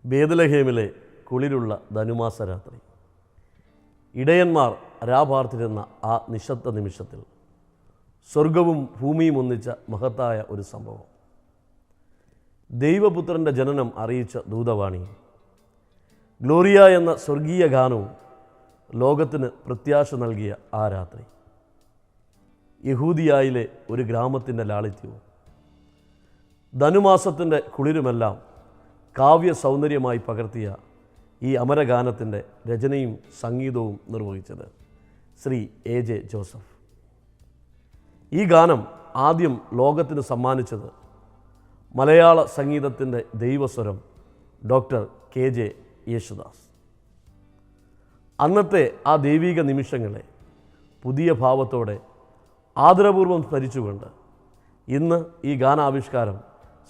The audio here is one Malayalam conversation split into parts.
ബേദലഹേമിലെ കുളിരുള്ള ധനുമാസ രാത്രി. ഇടയന്മാർ രാപാർത്തിരുന്ന ആ നിശബ്ദ നിമിഷത്തിൽ സ്വർഗവും ഭൂമിയും ഒന്നിച്ച മഹത്തായ ഒരു സംഭവം. ദൈവപുത്രൻ്റെ ജനനം അറിയിച്ച ദൂതവാണിയും ഗ്ലോറിയ എന്ന സ്വർഗീയ ഗാനവും ലോകത്തിന് പ്രത്യാശ നൽകിയ ആ രാത്രി. യഹൂദിയായിലെ ഒരു ഗ്രാമത്തിൻ്റെ ലാളിത്യവും ധനുമാസത്തിൻ്റെ കുളിരുമെല്ലാം കാവ്യ സൗന്ദര്യമായി പകർത്തിയ ഈ അമരഗാനത്തിൻ്റെ രചനയും സംഗീതവും നിർവഹിച്ചത് ശ്രീ AJ ജോസഫ്. ഈ ഗാനം ആദ്യം ലോകത്തിന് സമ്മാനിച്ചത് മലയാള സംഗീതത്തിൻ്റെ ദൈവസ്വരം ഡോക്ടർ KJ യേശുദാസ്. അന്നത്തെ ആ ദൈവിക നിമിഷങ്ങളെ പുതിയ ഭാവത്തോടെ ആദരപൂർവ്വം സ്മരിച്ചുകൊണ്ട് ഇന്ന് ഈ ഗാനാവിഷ്കാരം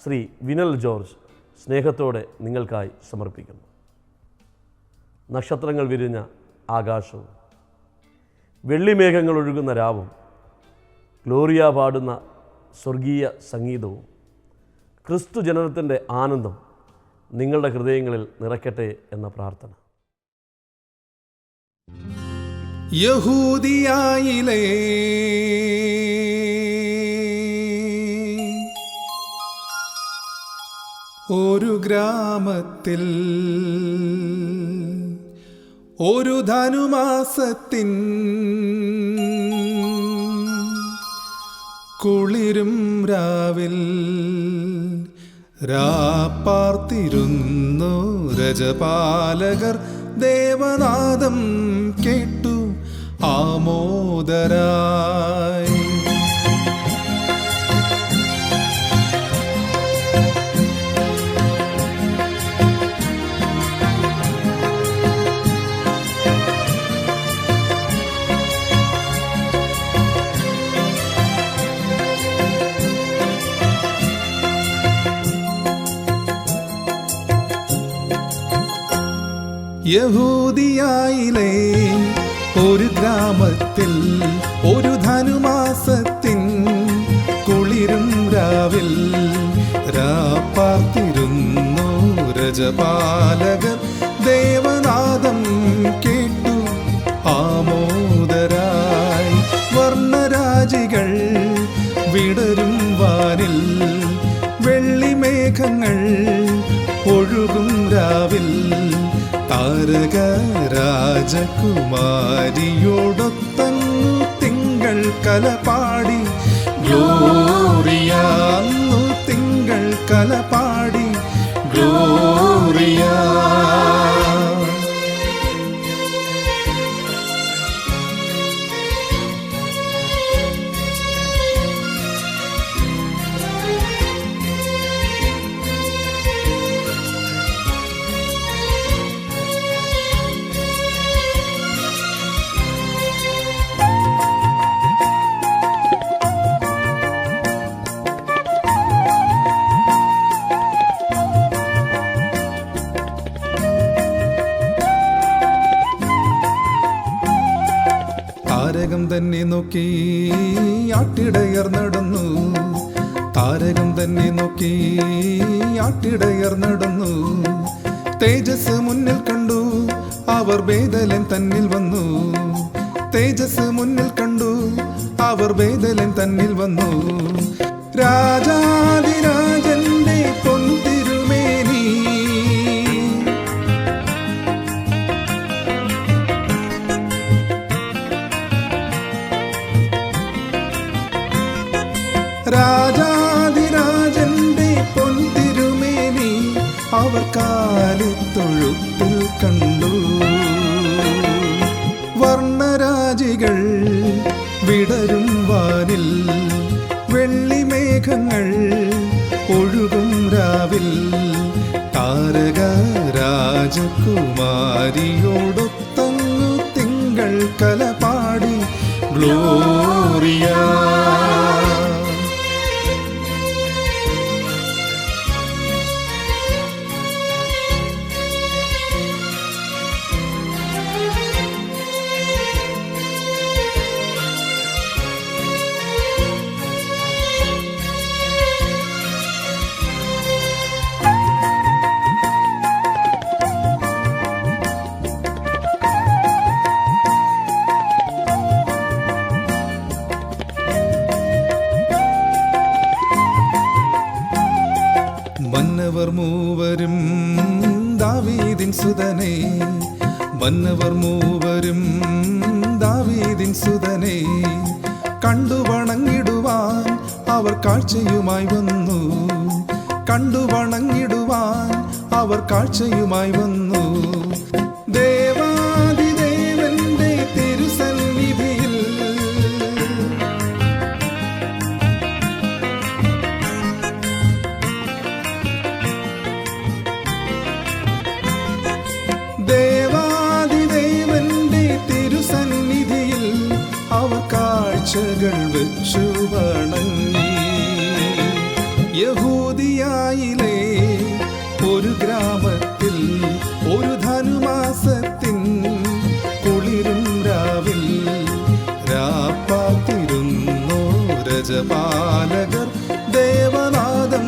ശ്രീ വിനൽ ജോർജ് സ്നേഹത്തോടെ നിങ്ങൾക്കായി സമർപ്പിക്കുന്നു. നക്ഷത്രങ്ങൾ വിരിഞ്ഞ ആകാശവും വെള്ളിമേഘങ്ങൾ ഒഴുകുന്ന രാവും ഗ്ലോറിയ പാടുന്ന സ്വർഗീയ സംഗീതവും ക്രിസ്തു ജനനത്തിൻ്റെ ആനന്ദം നിങ്ങളുടെ ഹൃദയങ്ങളിൽ നിറയ്ക്കട്ടെ എന്ന പ്രാർത്ഥന. യഹൂദിയായിലെ ഒരു ഗ്രാമത്തിൽ ഒരു ധനുമാസത്തിൻ കുളിരും രാവിൽ രാപ്പാർത്തിരുന്നു രജപാലകർ ദേവനാദം കേട്ടു ആമോദരായി. യഹൂദിയായിലെ ഒരു ഗ്രാമത്തിൽ ഒരു ധനുമാസത്തിൻ കുളിരും രാവിൽ രാപ്പാർത്തിരുന്നു രജപാലകർ ദേവനാദം കേട്ടു ആമോദരായി. വർണ്ണരാജികൾ വിടരും വാനിൽ വെള്ളിമേഘങ്ങൾ ഒഴുകും രാവിൽ താരക രാജകുമാരിയോടൊത്തങ്ങു തിങ്കൾ കലപാടി ഗ്ലോറിയാന്നു തിങ്കൾ കലപാടി ഗ്ലോറിയ. താരകം തന്നെ നോക്കി ആട്ടിടയർ നടന്നു, താരകം തന്നെ നോക്കി ആട്ടിടയർ നടന്നു. തേജസ് മുന്നിൽ കണ്ടു അവർ ബേഥലേം തന്നിൽ വന്നു, തേജസ് മുന്നിൽ കണ്ടു അവർ ബേഥലേം തന്നിൽ വന്നു. രാജാധിരാജന്റെ പൊൻതിരുമേനി രാജാധിരാജന്റെ പൊൻതിരുമേനി അവർ കാലിത്തൊഴുത്തിൽ കണ്ടു. വർണ്ണരാജികൾ വിടരും വാനിൽ വെള്ളിമേഘങ്ങൾ ഒഴുകും രാവിൽ താരക രാജകുമാരിയോടൊത്തങ്ങു തിങ്കൾ കലപാടി ഗ്ലോറിയ. ദാവീദിൻ സുതനേ, വന്നവർ മൂവരും ദാവീദിൻ സുതനേ. കണ്ടു വണങ്ങിടുവാൻ അവർ കാഴ്ചയുമായി വന്നു, കണ്ടു വണങ്ങിടുവാൻ അവർ കാഴ്ചയുമായി വന്നു. ദേവാദിദേവന്റെ തിരുസന്നിധിയിൽ ദേവാദിദേവന്റെ തിരുസന്നിധിയിൽ അവർ കാഴ്ചകൾ വെച്ചു വണങ്ങി. യഹൂദിയായിലെ ഒരു ഗ്രാമത്തിൽ ഒരു ധനുമാസത്തിൻ കുളിരും രാവിൽ രാപ്പാത്തിരുന്നു രജപാലകർ ദേവനാദം